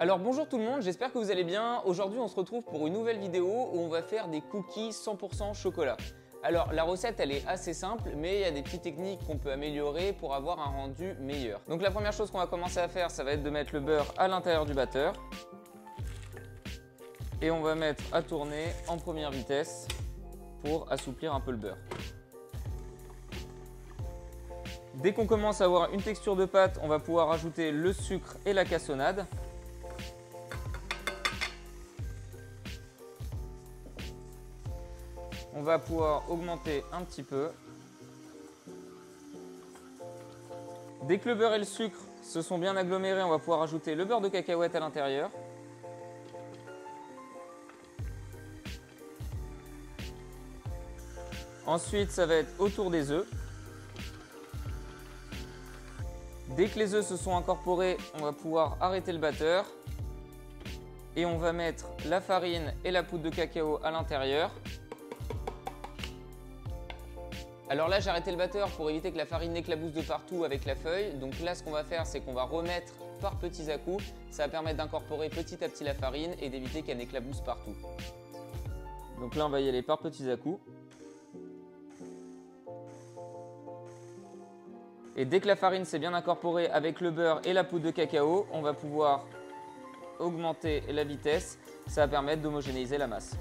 Alors bonjour tout le monde, j'espère que vous allez bien. Aujourd'hui on se retrouve pour une nouvelle vidéo où on va faire des cookies 100% chocolat. Alors la recette elle est assez simple mais il y a des petites techniques qu'on peut améliorer pour avoir un rendu meilleur. Donc la première chose qu'on va commencer à faire, ça va être de mettre le beurre à l'intérieur du batteur. Et on va mettre à tourner en première vitesse pour assouplir un peu le beurre. Dès qu'on commence à avoir une texture de pâte, on va pouvoir ajouter le sucre et la cassonade. On va pouvoir augmenter un petit peu. Dès que le beurre et le sucre se sont bien agglomérés, on va pouvoir ajouter le beurre de cacahuète à l'intérieur. Ensuite, ça va être autour des œufs. Dès que les œufs se sont incorporés, on va pouvoir arrêter le batteur. Et on va mettre la farine et la poudre de cacao à l'intérieur. Alors là, j'ai arrêté le batteur pour éviter que la farine n'éclabousse de partout avec la feuille. Donc là, ce qu'on va faire, c'est qu'on va remettre par petits à-coups. Ça va permettre d'incorporer petit à petit la farine et d'éviter qu'elle n'éclabousse partout. Donc là, on va y aller par petits à-coups. Et dès que la farine s'est bien incorporée avec le beurre et la poudre de cacao, on va pouvoir augmenter la vitesse. Ça va permettre d'homogénéiser la masse.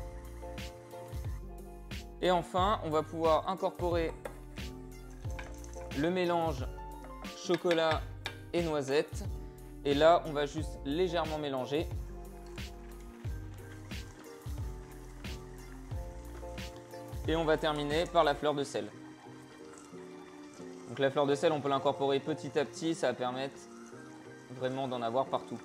Et enfin, on va pouvoir incorporer le mélange chocolat et noisette. Et là, on va juste légèrement mélanger. Et on va terminer par la fleur de sel. Donc la fleur de sel, on peut l'incorporer petit à petit, ça va permettre vraiment d'en avoir partout.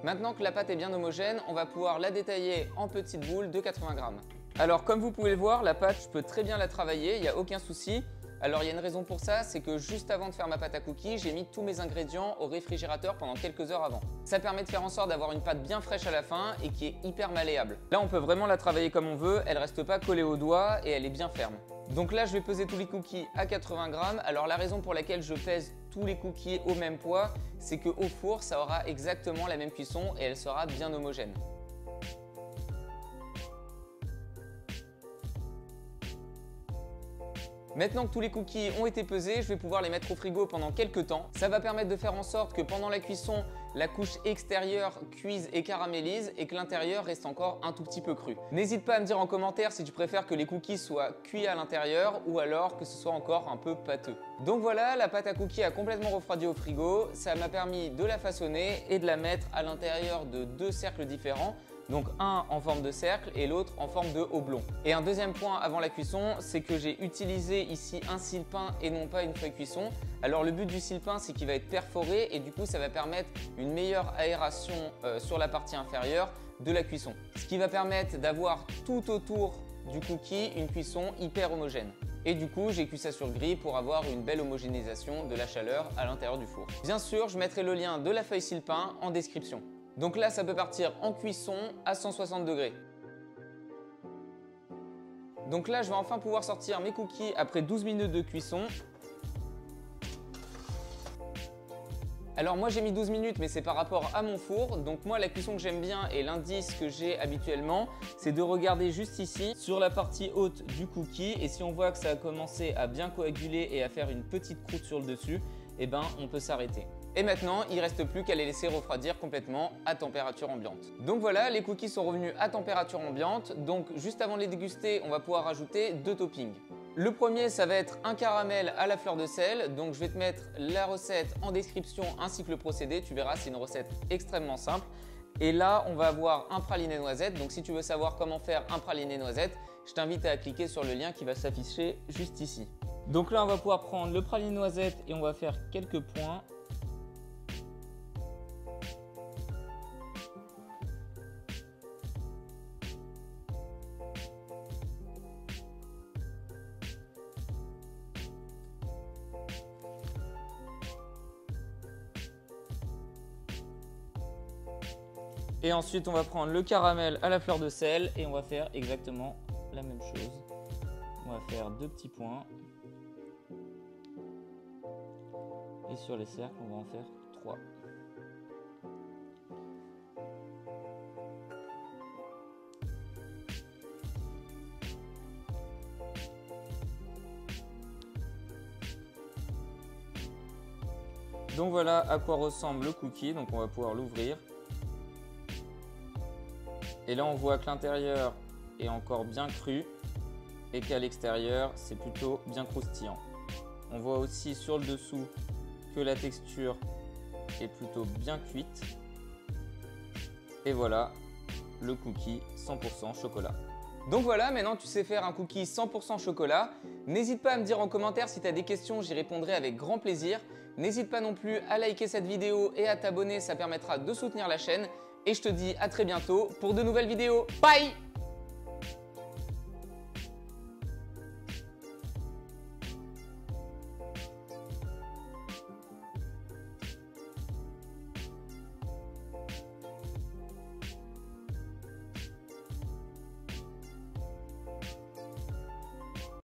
Maintenant que la pâte est bien homogène, on va pouvoir la détailler en petites boules de 80 grammes. Alors comme vous pouvez le voir, la pâte, je peux très bien la travailler, il n'y a aucun souci. Alors il y a une raison pour ça, c'est que juste avant de faire ma pâte à cookies, j'ai mis tous mes ingrédients au réfrigérateur pendant quelques heures avant. Ça permet de faire en sorte d'avoir une pâte bien fraîche à la fin et qui est hyper malléable. Là on peut vraiment la travailler comme on veut, elle reste pas collée au doigt et elle est bien ferme. Donc là je vais peser tous les cookies à 80 grammes. Alors la raison pour laquelle je pèse tous les cookies au même poids, c'est qu'au four ça aura exactement la même cuisson et elle sera bien homogène. Maintenant que tous les cookies ont été pesés, je vais pouvoir les mettre au frigo pendant quelques temps. Ça va permettre de faire en sorte que pendant la cuisson, la couche extérieure cuise et caramélise et que l'intérieur reste encore un tout petit peu cru. N'hésite pas à me dire en commentaire si tu préfères que les cookies soient cuits à l'intérieur ou alors que ce soit encore un peu pâteux. Donc voilà, la pâte à cookies a complètement refroidi au frigo. Ça m'a permis de la façonner et de la mettre à l'intérieur de deux cercles différents. Donc un en forme de cercle et l'autre en forme de oblong. Et un deuxième point avant la cuisson, c'est que j'ai utilisé ici un sile-pain et non pas une feuille cuisson. Alors le but du sile-pain, c'est qu'il va être perforé et du coup ça va permettre une meilleure aération sur la partie inférieure de la cuisson. Ce qui va permettre d'avoir tout autour du cookie une cuisson hyper homogène. Et du coup, j'ai cuit ça sur grille pour avoir une belle homogénéisation de la chaleur à l'intérieur du four. Bien sûr, je mettrai le lien de la feuille sile-pain en description. Donc là, ça peut partir en cuisson à 160 degrés. Donc là, je vais enfin pouvoir sortir mes cookies après 12 minutes de cuisson. Alors moi, j'ai mis 12 minutes, mais c'est par rapport à mon four. Donc moi, la cuisson que j'aime bien et l'indice que j'ai habituellement, c'est de regarder juste ici, sur la partie haute du cookie. Et si on voit que ça a commencé à bien coaguler et à faire une petite croûte sur le dessus, eh ben, on peut s'arrêter. Et maintenant, il ne reste plus qu'à les laisser refroidir complètement à température ambiante. Donc voilà, les cookies sont revenus à température ambiante. Donc juste avant de les déguster, on va pouvoir rajouter deux toppings. Le premier, ça va être un caramel à la fleur de sel. Donc je vais te mettre la recette en description ainsi que le procédé. Tu verras, c'est une recette extrêmement simple. Et là, on va avoir un praliné noisette. Donc si tu veux savoir comment faire un praliné noisette, je t'invite à cliquer sur le lien qui va s'afficher juste ici. Donc là, on va pouvoir prendre le praliné noisette et on va faire quelques points. Et ensuite, on va prendre le caramel à la fleur de sel et on va faire exactement la même chose. On va faire deux petits points. Et sur les cercles, on va en faire 3. Donc voilà à quoi ressemble le cookie, donc on va pouvoir l'ouvrir. Et là on voit que l'intérieur est encore bien cru et qu'à l'extérieur c'est plutôt bien croustillant. On voit aussi sur le dessous que la texture est plutôt bien cuite. Et voilà le cookie 100% chocolat. Donc voilà, maintenant tu sais faire un cookie 100% chocolat. N'hésite pas à me dire en commentaire si tu as des questions, j'y répondrai avec grand plaisir. N'hésite pas non plus à liker cette vidéo et à t'abonner, ça permettra de soutenir la chaîne. Et je te dis à très bientôt pour de nouvelles vidéos. Bye!